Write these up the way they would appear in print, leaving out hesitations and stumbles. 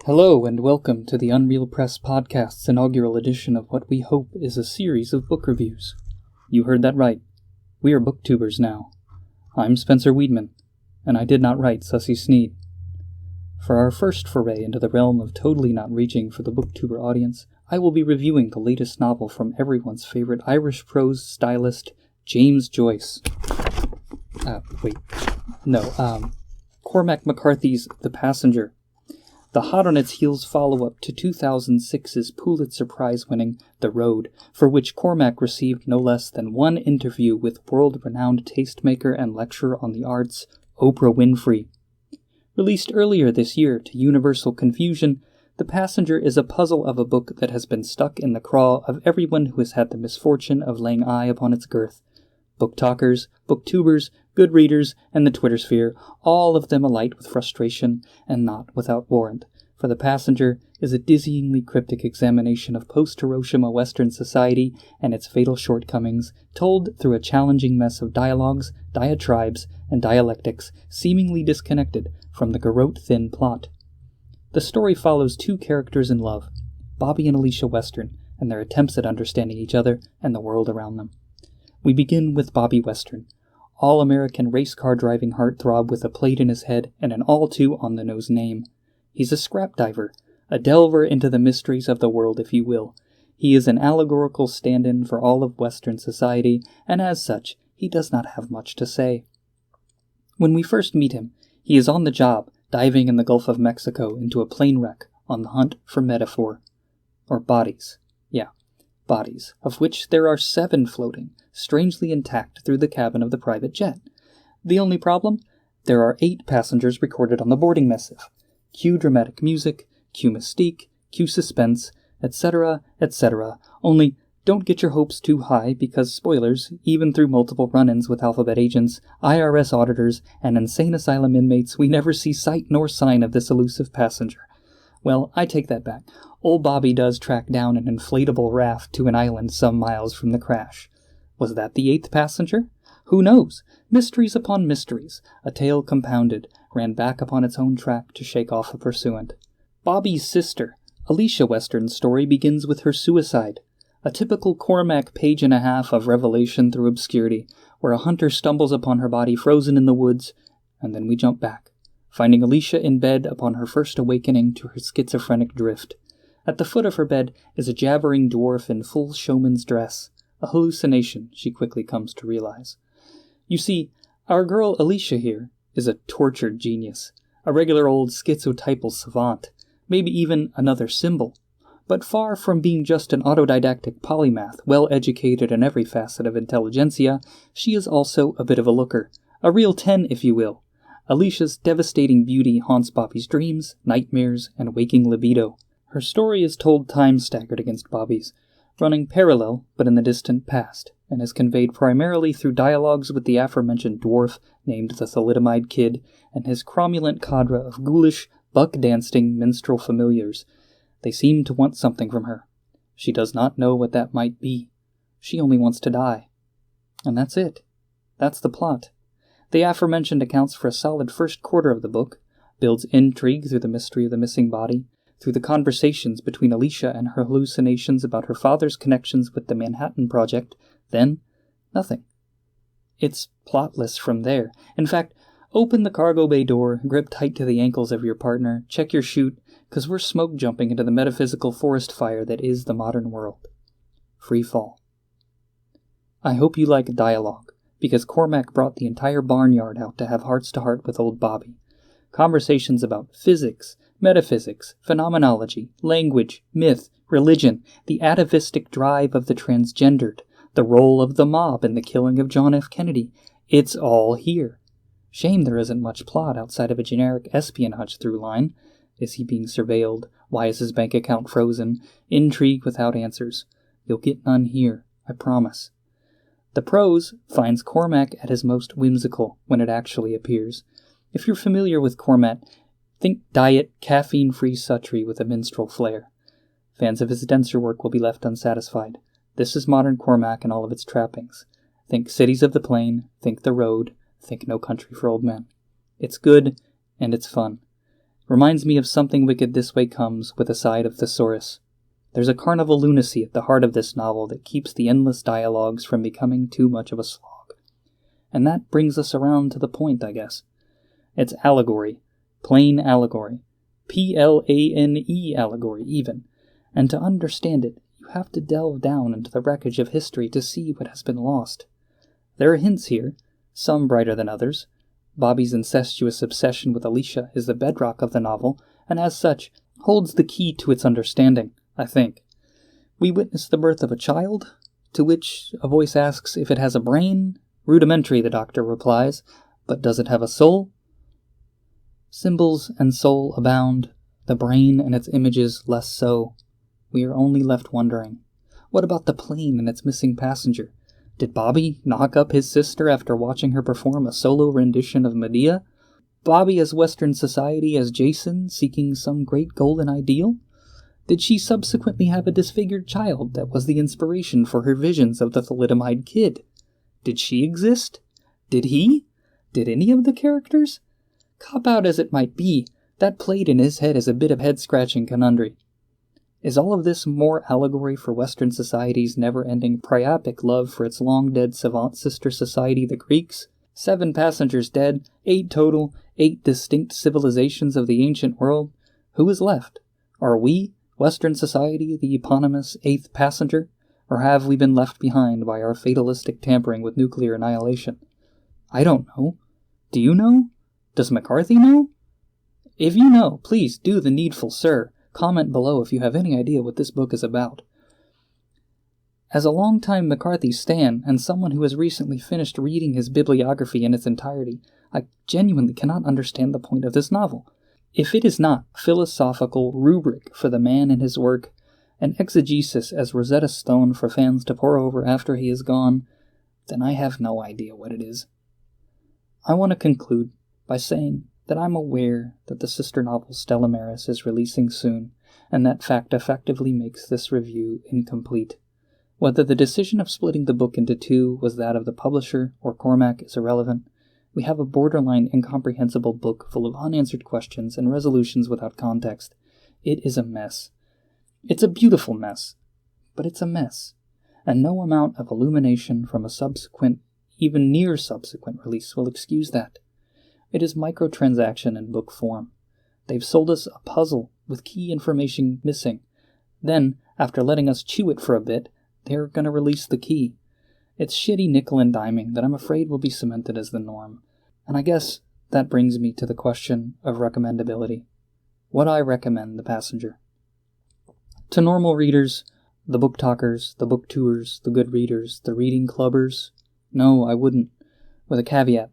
Hello and welcome to the Unreal Press Podcast's inaugural edition of what we hope is a series of book reviews. You heard that right. We are booktubers now. I'm Spencer Weedman, and I did not write Sussy Sneed. For our first foray into the realm of totally not reaching for the booktuber audience, I will be reviewing the latest novel from everyone's favorite Irish prose stylist, James Joyce. Cormac McCarthy's The Passenger. The hot-on-its-heels follow-up to 2006's Pulitzer Prize-winning The Road, for which Cormac received no less than one interview with world-renowned tastemaker and lecturer on the arts, Oprah Winfrey. Released earlier this year to universal confusion, The Passenger is a puzzle of a book that has been stuck in the craw of everyone who has had the misfortune of laying eye upon its girth. Book talkers, booktubers, good readers, and the Twitter sphere, all of them alight with frustration, and not without warrant, for The Passenger is a dizzyingly cryptic examination of post-Hiroshima Western society and its fatal shortcomings, told through a challenging mess of dialogues, diatribes, and dialectics seemingly disconnected from the garrote-thin plot. The story follows two characters in love, Bobby and Alicia Western, and their attempts at understanding each other and the world around them. We begin with Bobby Western, all-American race car driving heartthrob with a plate in his head and an all-too-on-the-nose name. He's a scrap diver, a delver into the mysteries of the world, if you will. He is an allegorical stand-in for all of Western society, and as such, he does not have much to say. When we first meet him, he is on the job, diving in the Gulf of Mexico into a plane wreck on the hunt for metaphor. Or bodies. Yeah, bodies, of which there are 7 floating, strangely intact through the cabin of the private jet. The only problem? There are 8 passengers recorded on the boarding missive. Cue dramatic music, cue mystique, cue suspense, etc., etc. Only, don't get your hopes too high because, spoilers, even through multiple run-ins with alphabet agents, IRS auditors, and insane asylum inmates, we never see sight nor sign of this elusive passenger. Well, I take that back. Old Bobby does track down an inflatable raft to an island some miles from the crash. Was that the 8th passenger? Who knows? Mysteries upon mysteries, a tale compounded, ran back upon its own track to shake off a pursuant. Bobby's sister, Alicia Western's story begins with her suicide. A typical Cormac page-and-a-half of revelation through obscurity, where a hunter stumbles upon her body frozen in the woods, and then we jump back, finding Alicia in bed upon her first awakening to her schizophrenic drift. At the foot of her bed is a jabbering dwarf in full showman's dress, a hallucination, she quickly comes to realize. You see, our girl Alicia here is a tortured genius, a regular old schizotypal savant, maybe even another symbol. But far from being just an autodidactic polymath, well-educated in every facet of intelligentsia, she is also a bit of a looker, a real 10, if you will. Alicia's devastating beauty haunts Bobby's dreams, nightmares, and waking libido. Her story is told time-staggered against Bobby's, running parallel but in the distant past, and is conveyed primarily through dialogues with the aforementioned dwarf named the Thalidomide Kid and his cromulent cadre of ghoulish, buck-dancing minstrel familiars. They seem to want something from her. She does not know what that might be. She only wants to die. And that's it. That's the plot. The aforementioned accounts for a solid first quarter of the book, builds intrigue through the mystery of the missing body, through the conversations between Alicia and her hallucinations about her father's connections with the Manhattan Project, then nothing. It's plotless from there. In fact, open the cargo bay door, grip tight to the ankles of your partner, check your chute, 'cause we're smoke jumping into the metaphysical forest fire that is the modern world. Free fall. I hope you like dialogue, because Cormac brought the entire barnyard out to have hearts-to-heart with old Bobby. Conversations about physics, metaphysics, phenomenology, language, myth, religion, the atavistic drive of the transgendered, the role of the mob in the killing of John F. Kennedy. It's all here. Shame there isn't much plot outside of a generic espionage through-line. Is he being surveilled? Why is his bank account frozen? Intrigue without answers. You'll get none here, I promise. The prose finds Cormac at his most whimsical when it actually appears. If you're familiar with Cormac, think diet, caffeine-free Suttree with a minstrel flair. Fans of his denser work will be left unsatisfied. This is modern Cormac in all of its trappings. Think Cities of the Plain, think The Road, think No Country for Old Men. It's good, and it's fun. Reminds me of Something Wicked This Way Comes with a side of thesaurus. There's a carnival lunacy at the heart of this novel that keeps the endless dialogues from becoming too much of a slog. And that brings us around to the point, I guess. It's allegory. Plain allegory. Plane allegory, even. And to understand it, you have to delve down into the wreckage of history to see what has been lost. There are hints here, some brighter than others. Bobby's incestuous obsession with Alicia is the bedrock of the novel, and as such, holds the key to its understanding, I think. We witness the birth of a child, to which a voice asks if it has a brain. Rudimentary, the doctor replies, but does it have a soul? Symbols and soul abound, the brain and its images less so. We are only left wondering. What about the plane and its missing passenger? Did Bobby knock up his sister after watching her perform a solo rendition of Medea? Bobby as Western society as Jason, seeking some great golden ideal? Did she subsequently have a disfigured child that was the inspiration for her visions of the thalidomide kid? Did she exist? Did he? Did any of the characters? Cop-out as it might be, that played in his head as a bit of head-scratching conundrum. Is all of this more allegory for Western society's never-ending priapic love for its long-dead savant sister society, the Greeks? 7 passengers dead, 8 total, 8 distinct civilizations of the ancient world. Who is left? Are we, Western society, the eponymous 8th passenger? Or have we been left behind by our fatalistic tampering with nuclear annihilation? I don't know. Do you know? Does McCarthy know? If you know, please do the needful, sir. Comment below if you have any idea what this book is about. As a longtime McCarthy stan, and someone who has recently finished reading his bibliography in its entirety, I genuinely cannot understand the point of this novel. If it is not philosophical rubric for the man and his work, an exegesis as Rosetta Stone for fans to pore over after he is gone, then I have no idea what it is. I want to conclude by saying that I'm aware that the sister novel Stella Maris is releasing soon, and that fact effectively makes this review incomplete. Whether the decision of splitting the book into 2 was that of the publisher or Cormac is irrelevant. We have a borderline incomprehensible book full of unanswered questions and resolutions without context. It is a mess. It's a beautiful mess, but it's a mess, and no amount of illumination from a subsequent, even near subsequent release will excuse that. It is microtransaction in book form. They've sold us a puzzle with key information missing. Then, after letting us chew it for a bit, they're going to release the key. It's shitty nickel and diming that I'm afraid will be cemented as the norm. And I guess that brings me to the question of recommendability. Would I recommend The Passenger? To normal readers, the book talkers, the book tours, the good readers, the reading clubbers, no, I wouldn't, with a caveat.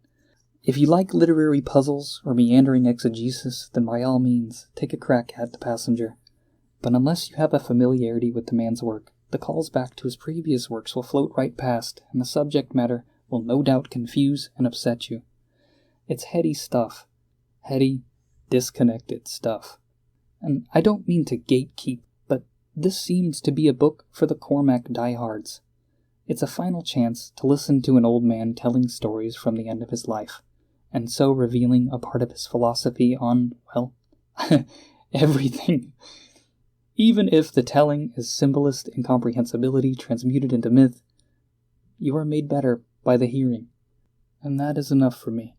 If you like literary puzzles or meandering exegesis, then by all means, take a crack at The Passenger. But unless you have a familiarity with the man's work, the calls back to his previous works will float right past, and the subject matter will no doubt confuse and upset you. It's heady stuff. Heady, disconnected stuff. And I don't mean to gatekeep, but this seems to be a book for the Cormac diehards. It's a final chance to listen to an old man telling stories from the end of his life, and so revealing a part of his philosophy on, well, everything. Even if the telling is symbolist incomprehensibility transmuted into myth, you are made better by the hearing. And that is enough for me.